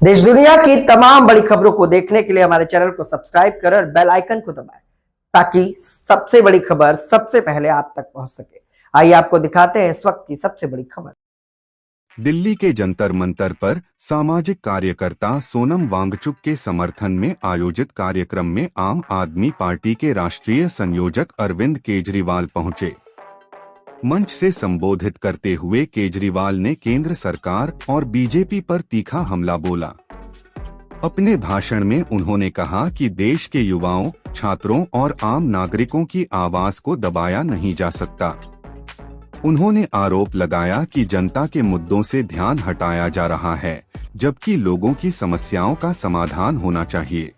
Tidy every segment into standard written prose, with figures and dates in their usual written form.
देश दुनिया की तमाम बड़ी खबरों को देखने के लिए हमारे चैनल को सब्सक्राइब करें और बेल आइकन को दबाएं ताकि सबसे बड़ी खबर सबसे पहले आप तक पहुंच सके। आइए आपको दिखाते हैं इस वक्त की सबसे बड़ी खबर। दिल्ली के जंतर मंतर पर सामाजिक कार्यकर्ता सोनम वांगचुक के समर्थन में आयोजित कार्यक्रम में आम आदमी पार्टी के राष्ट्रीय संयोजक अरविंद केजरीवाल पहुंचे। मंच से संबोधित करते हुए केजरीवाल ने केंद्र सरकार और बीजेपी पर तीखा हमला बोला। अपने भाषण में उन्होंने कहा कि देश के युवाओं, छात्रों और आम नागरिकों की आवाज को दबाया नहीं जा सकता। उन्होंने आरोप लगाया कि जनता के मुद्दों से ध्यान हटाया जा रहा है, जबकि लोगों की समस्याओं का समाधान होना चाहिए।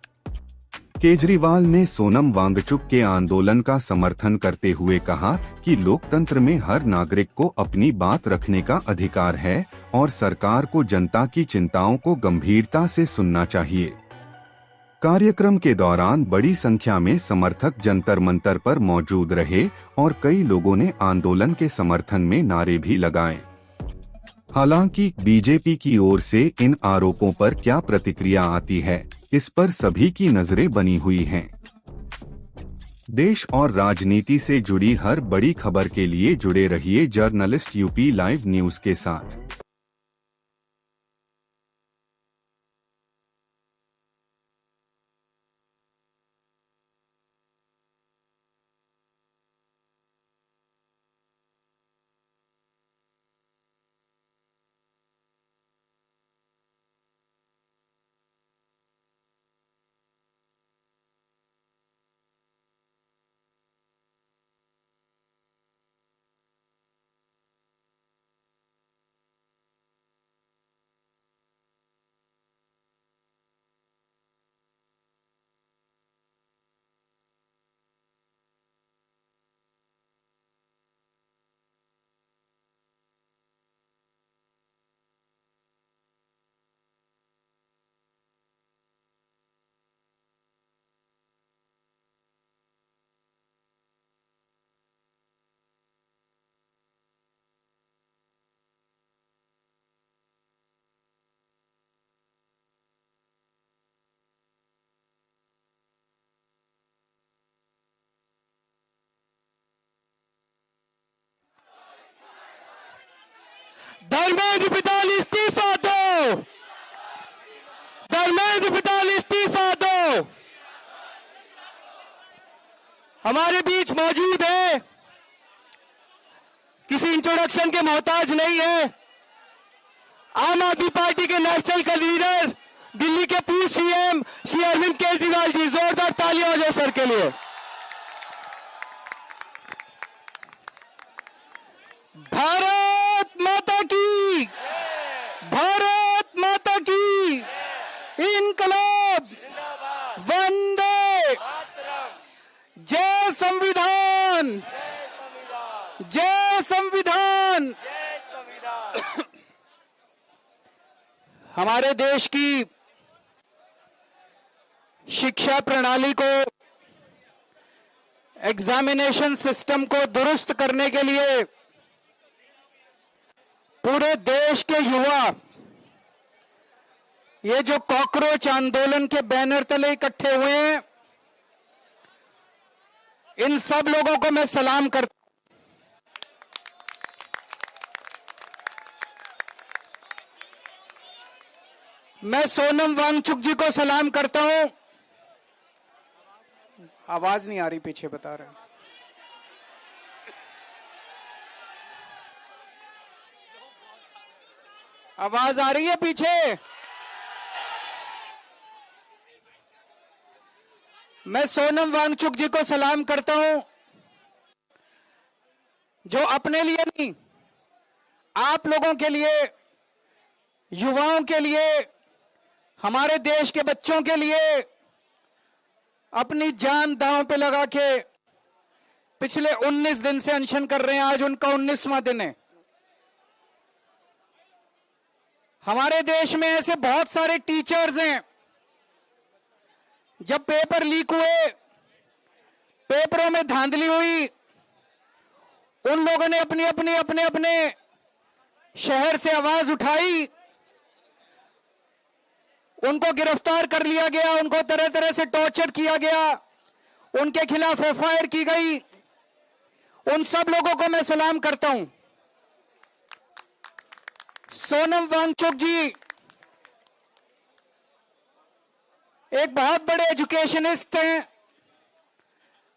केजरीवाल ने सोनम वांगचुक के आंदोलन का समर्थन करते हुए कहा कि लोकतंत्र में हर नागरिक को अपनी बात रखने का अधिकार है और सरकार को जनता की चिंताओं को गंभीरता से सुनना चाहिए। कार्यक्रम के दौरान बड़ी संख्या में समर्थक जंतर मंतर पर मौजूद रहे और कई लोगों ने आंदोलन के समर्थन में नारे भी लगाए। हालांकि बीजेपी की ओर से इन आरोपों पर क्या प्रतिक्रिया आती है, इस पर सभी की नजरें बनी हुई हैं। देश और राजनीति से जुड़ी हर बड़ी खबर के लिए जुड़े रहिए जर्नलिस्ट यूपी लाइव न्यूज के साथ। धर्मेंद्र प्रधान इस्तीफा दो। धर्मेंद्र प्रधान इस्तीफा दो। हमारे बीच मौजूद है, किसी इंट्रोडक्शन के मोहताज नहीं है, आम आदमी पार्टी के नेशनल का लीडर, दिल्ली के पूर्व सीएम श्री अरविंद केजरीवाल जी। जोरदार तालियां हो जाए सर के लिए। भारत माता की, भारत माता की, इनकलाब, वंदे, जय संविधान, जय संविधान। हमारे देश की शिक्षा प्रणाली को, एग्जामिनेशन सिस्टम को दुरुस्त करने के लिए पूरे देश के युवा ये जो कॉकरोच आंदोलन के बैनर तले इकट्ठे हुए हैं, इन सब लोगों को मैं सलाम करता हूं। मैं सोनम वांगचुक जी को सलाम करता हूं। आवाज नहीं आ रही, पीछे बता रहे हैं। आवाज आ रही है पीछे? मैं सोनम वांगचुक जी को सलाम करता हूं, जो अपने लिए नहीं, आप लोगों के लिए, युवाओं के लिए, हमारे देश के बच्चों के लिए अपनी जान दांव पे लगा के पिछले 19 दिन से अनशन कर रहे हैं। आज उनका 19वां दिन है। हमारे देश में ऐसे बहुत सारे टीचर्स हैं, जब पेपर लीक हुए, पेपरों में धांधली हुई, उन लोगों ने अपने शहर से आवाज उठाई उनको गिरफ्तार कर लिया गया, उनको तरह तरह से टॉर्चर किया गया, उनके खिलाफ एफआईआर की गई। उन सब लोगों को मैं सलाम करता हूं। सोनम वांगचुक जी एक बहुत बड़े एजुकेशनिस्ट हैं।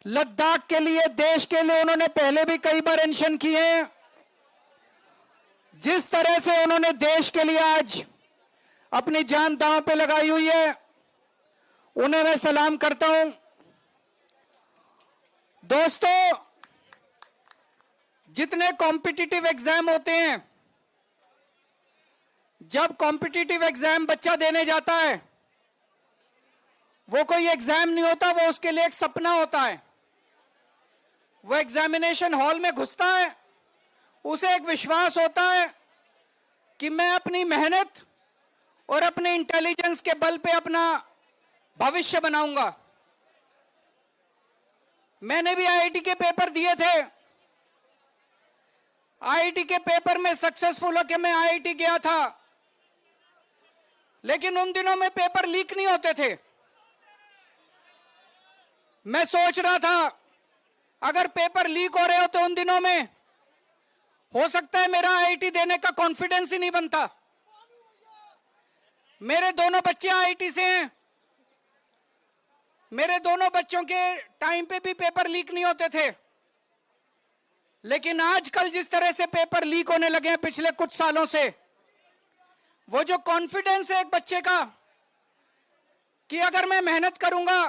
लद्दाख के लिए, देश के लिए उन्होंने पहले भी कई बार एक्शन किए हैं। जिस तरह से उन्होंने देश के लिए आज अपनी जान दांव पे लगाई हुई है, उन्हें मैं सलाम करता हूं। दोस्तों, जितने कॉम्पिटिटिव एग्जाम होते हैं, जब कॉम्पिटिटिव एग्जाम बच्चा देने जाता है, वो कोई एग्जाम नहीं होता, वो उसके लिए एक सपना होता है। वो एग्जामिनेशन हॉल में घुसता है, उसे एक विश्वास होता है कि मैं अपनी मेहनत और अपने इंटेलिजेंस के बल पे अपना भविष्य बनाऊंगा। मैंने भी आईआईटी के पेपर दिए थे। आईआईटी के पेपर में सक्सेसफुल होकर मैं आईआईटी गया था, लेकिन उन दिनों में पेपर लीक नहीं होते थे। मैं सोच रहा था अगर पेपर लीक हो रहे हो तो उन दिनों में हो सकता है मेरा आईआईटी देने का कॉन्फिडेंस ही नहीं बनता। मेरे दोनों बच्चे आईआईटी से हैं। मेरे दोनों बच्चों के टाइम पे भी पेपर लीक नहीं होते थे, लेकिन आजकल जिस तरह से पेपर लीक होने लगे हैं पिछले कुछ सालों से, वो जो कॉन्फिडेंस है एक बच्चे का कि अगर मैं मेहनत करूंगा,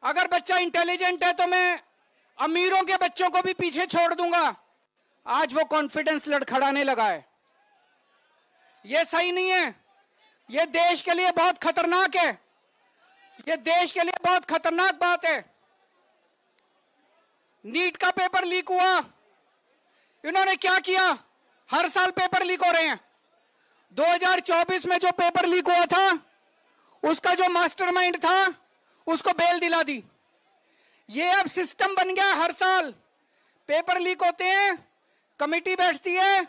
अगर बच्चा इंटेलिजेंट है तो मैं अमीरों के बच्चों को भी पीछे छोड़ दूंगा, आज वो कॉन्फिडेंस लड़खड़ाने लगा है। ये सही नहीं है। ये देश के लिए बहुत खतरनाक है। ये देश के लिए बहुत खतरनाक बात है। नीट का पेपर लीक हुआ, इन्होंने क्या किया? हर साल पेपर लीक हो रहे हैं। 2024 में जो पेपर लीक हुआ था, उसका जो मास्टरमाइंड था, उसको बेल दिला दी। ये अब सिस्टम बन गया। हर साल पेपर लीक होते हैं, कमेटी बैठती है,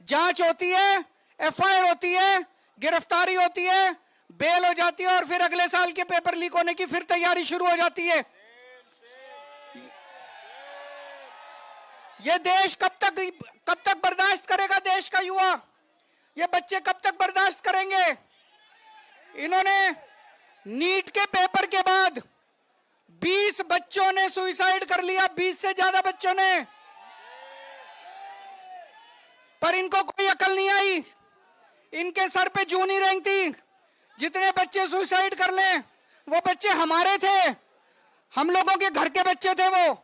जांच होती है, एफआईआर होती है, गिरफ्तारी होती है, बेल हो जाती है, और फिर अगले साल के पेपर लीक होने की फिर तैयारी शुरू हो जाती है। ये देश कब तक बर्दाश्त करेगा? देश का युवा, ये बच्चे कब तक बर्दाश्त करेंगे? इन्होंने नीट के पेपर के बाद 20 बच्चों ने सुसाइड कर लिया, 20 से ज्यादा बच्चों ने, पर इनको कोई अकल नहीं आई। इनके सर पे जूं नहीं रेंगती। जितने बच्चे सुसाइड कर लें, वो बच्चे हमारे थे, हम लोगों के घर के बच्चे थे वो,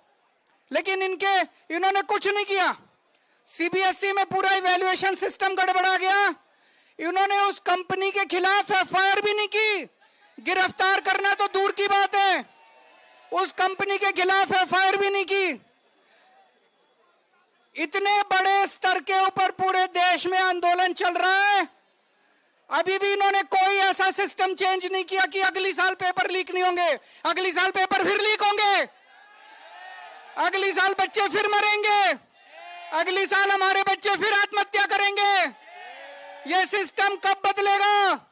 लेकिन इन्होंने कुछ नहीं किया। सीबीएसई में पूरा इवैल्यूएशन सिस्टम गड़बड़ा गया। इन्होंने उस कंपनी के खिलाफ एफआईआर भी नहीं की। गिरफ्तार करना तो दूर की बात है, उस कंपनी के खिलाफ एफआईआर भी नहीं की। इतने बड़े स्तर के ऊपर पूरे देश में आंदोलन चल रहा है, अभी भी इन्होंने कोई ऐसा सिस्टम चेंज नहीं किया कि अगली साल पेपर लीक नहीं होंगे। अगली साल पेपर फिर लीक होंगे, अगली साल बच्चे फिर मरेंगे, अगली साल हमारे बच्चे फिर आत्महत्या करेंगे। ये सिस्टम कब बदलेगा?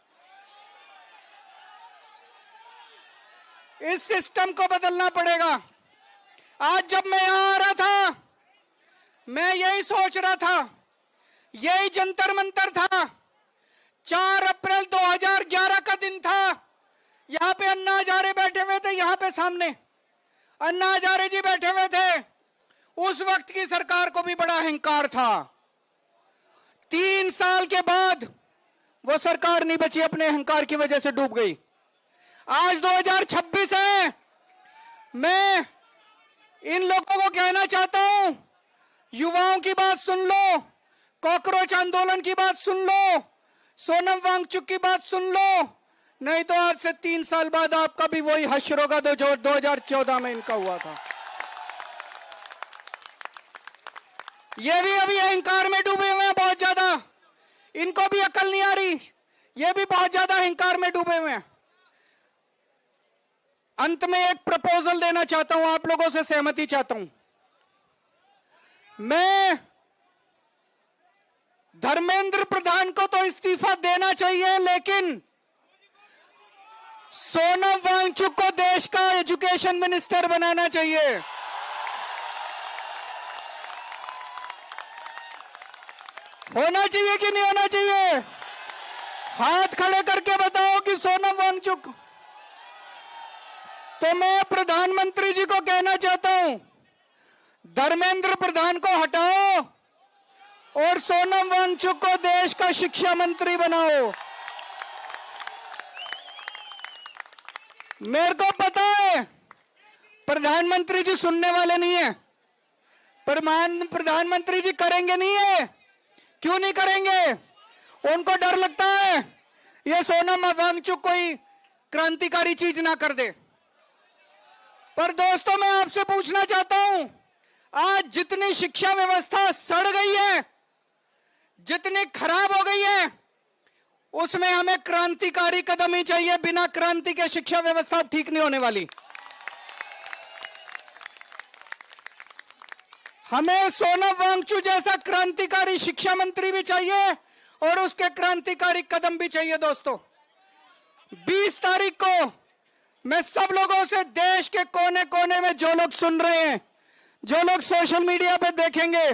इस सिस्टम को बदलना पड़ेगा। आज जब मैं यहां आ रहा था, मैं यही सोच रहा था, यही जंतर मंतर था। 4 अप्रैल 2011 का दिन था। यहां पे अन्ना हजारे बैठे हुए थे, यहां पे सामने अन्ना हजारे जी बैठे हुए थे। उस वक्त की सरकार को भी बड़ा अहंकार था। 3 साल के बाद वो सरकार नहीं बची, अपने अहंकार की वजह से डूब गई। आज 2026 है। मैं इन लोगों को कहना चाहता हूं, युवाओं की बात सुन लो, कॉकरोच आंदोलन की बात सुन लो, सोनम वांगचुक की बात सुन लो, नहीं तो आज से 3 साल बाद आपका भी वही हश्र होगा जो 2014 में इनका हुआ था। ये भी अभी अहंकार में डूबे हुए हैं बहुत ज्यादा। इनको भी अकल नहीं आ रही, ये भी बहुत ज्यादा अहंकार में डूबे हुए हैं। अंत में एक प्रपोजल देना चाहता हूं, आप लोगों से सहमति चाहता हूं। मैं धर्मेंद्र प्रधान को तो इस्तीफा देना चाहिए, लेकिन सोनम वांगचुक को देश का एजुकेशन मिनिस्टर बनाना चाहिए। होना चाहिए कि नहीं होना चाहिए? हाथ खड़े करके बताओ कि सोनम वांगचुक। तो मैं प्रधानमंत्री जी को कहना चाहता हूं, धर्मेंद्र प्रधान को हटाओ और सोनम वांगचुक को देश का शिक्षा मंत्री बनाओ। मेरे को पता है प्रधानमंत्री जी सुनने वाले नहीं है, प्रधानमंत्री जी करेंगे नहीं है। क्यों नहीं करेंगे? उनको डर लगता है ये सोनम वांगचुक कोई क्रांतिकारी चीज ना कर दे। पर दोस्तों, मैं आपसे पूछना चाहता हूं, आज जितनी शिक्षा व्यवस्था सड़ गई है, जितनी खराब हो गई है, उसमें हमें क्रांतिकारी कदम ही चाहिए। बिना क्रांति के शिक्षा व्यवस्था ठीक नहीं होने वाली। हमें सोनम वांगचुक जैसा क्रांतिकारी शिक्षा मंत्री भी चाहिए और उसके क्रांतिकारी कदम भी चाहिए। दोस्तों, 20 तारीख को मैं सब लोगों से, देश के कोने कोने में जो लोग सुन रहे हैं, जो लोग सोशल मीडिया पे देखेंगे,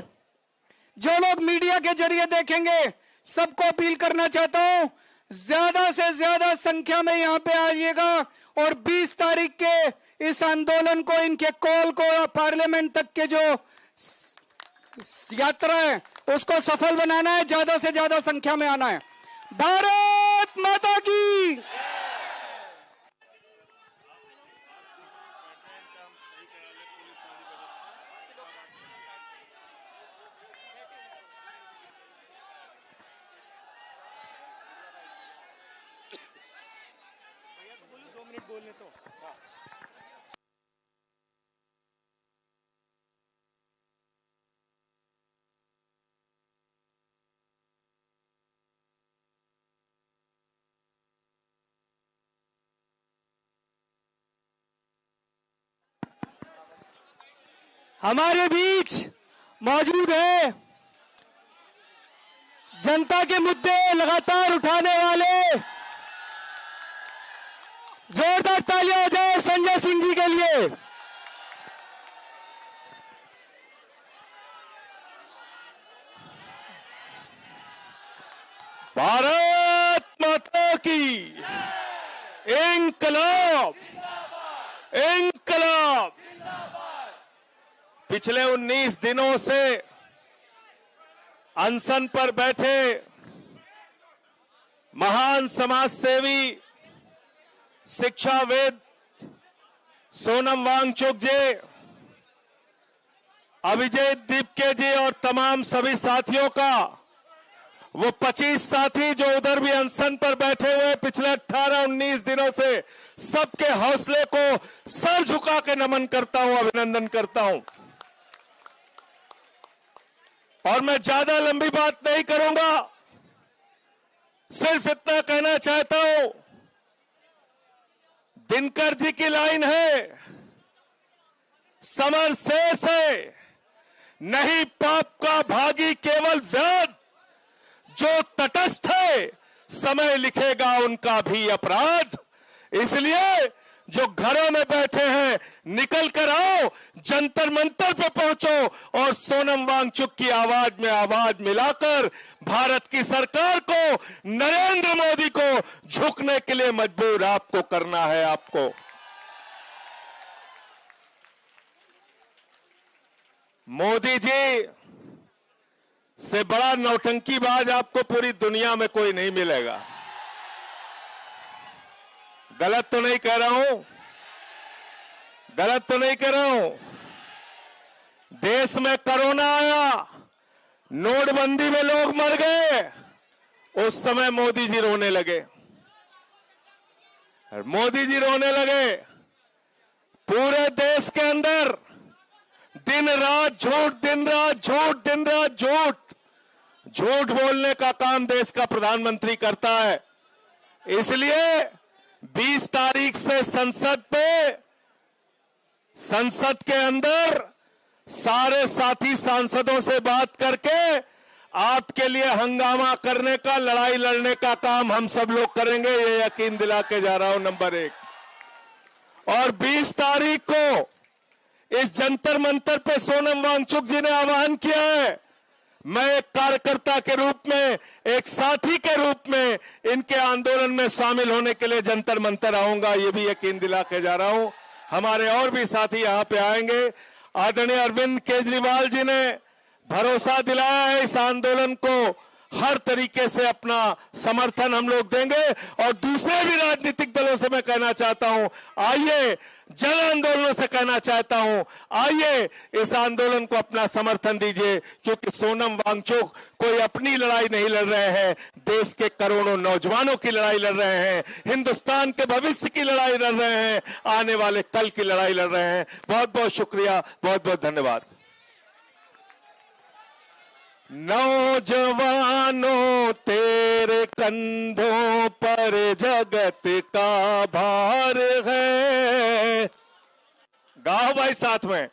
जो लोग मीडिया के जरिए देखेंगे, सबको अपील करना चाहता हूं, ज्यादा से ज्यादा संख्या में यहां पे आइएगा और 20 तारीख के इस आंदोलन को, इनके कॉल को, पार्लियामेंट तक के जो यात्रा है उसको सफल बनाना है। ज्यादा से ज्यादा संख्या में आना है। भारत माता की। बोलने तो हमारे बीच मौजूद है जनता के मुद्दे लगातार उठाने वाले। जोरदार तालियां हो जाए संजय सिंह जी के लिए। भारत माता की। इंकलाब, इंकलाब। पिछले 19 दिनों से अनशन पर बैठे महान समाज सेवी, शिक्षाविद सोनम वांगचुक जी, अभिजीत दीपके जी और तमाम सभी साथियों का, वो 25 साथी जो उधर भी अनशन पर बैठे हुए पिछले 18-19 दिनों से, सबके हौसले को सर झुका के नमन करता हूं, अभिनंदन करता हूं। और मैं ज्यादा लंबी बात नहीं करूंगा, सिर्फ इतना कहना चाहता हूं, दिनकर जी की लाइन है, समर शेष है, नहीं पाप का भागी केवल व्याध, जो तटस्थ है समय लिखेगा उनका भी अपराध। इसलिए जो घरों में बैठे हैं, निकल कर आओ, जंतर मंतर पे पहुंचो और सोनम वांगचुक की आवाज में आवाज मिलाकर भारत की सरकार को, नरेंद्र मोदी को झुकने के लिए मजबूर आपको करना है। आपको मोदी जी से बड़ा नौटंकीबाज आपको पूरी दुनिया में कोई नहीं मिलेगा। गलत तो नहीं कह रहा हूं, गलत तो नहीं कह रहा हूं। देश में कोरोना आया, नोटबंदी में लोग मर गए, उस समय मोदी जी रोने लगे, मोदी जी रोने लगे। पूरे देश के अंदर दिन रात झूठ, दिन रात झूठ, दिन रात झूठ, झूठ बोलने का काम देश का प्रधानमंत्री करता है। इसलिए 20 तारीख से संसद के अंदर सारे साथी सांसदों से बात करके आपके लिए हंगामा करने का, लड़ाई लड़ने का काम हम सब लोग करेंगे, ये यकीन दिला के जा रहा हूं। नंबर 1। और 20 तारीख को इस जंतर मंतर पे सोनम वांगचुक जी ने आह्वान किया है। मैं एक कार्यकर्ता के रूप में, एक साथी के रूप में इनके आंदोलन में शामिल होने के लिए जंतर मंतर आऊंगा, ये भी यकीन दिला के जा रहा हूं। हमारे और भी साथी यहां पे आएंगे। आदरणीय अरविंद केजरीवाल जी ने भरोसा दिलाया है, इस आंदोलन को हर तरीके से अपना समर्थन हम लोग देंगे। और दूसरे भी राजनीतिक दलों से मैं कहना चाहता हूं, आइए, जन आंदोलनों से कहना चाहता हूं, आइए इस आंदोलन को अपना समर्थन दीजिए, क्योंकि सोनम वांगचुक कोई अपनी लड़ाई नहीं लड़ रहे हैं, देश के करोड़ों नौजवानों की लड़ाई लड़ रहे हैं, हिंदुस्तान के भविष्य की लड़ाई लड़ रहे हैं, आने वाले कल की लड़ाई लड़ रहे हैं। बहुत बहुत शुक्रिया, बहुत बहुत धन्यवाद। नौजवानों तेरे कंधों पर जगत का भार है। गाओ भाई साथ में।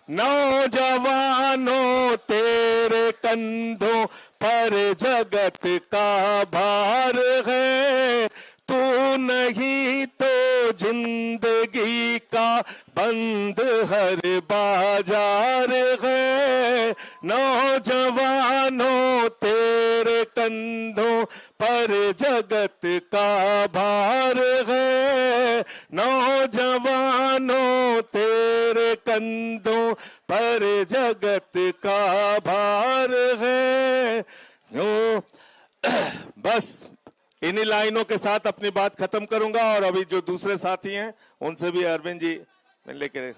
नौजवानों तेरे कंधों पर जगत का भार है, तू नहीं तो जिंदगी का बंद हर बाजार है। नौजवानों तेरे कंधों पर जगत का भार है, नौजवानों तेरे कंधों पर जगत का भार है। बस इन्हीं लाइनों के साथ अपनी बात खत्म करूंगा, और अभी जो दूसरे साथी हैं उनसे भी अरविंद जी मैं लेकर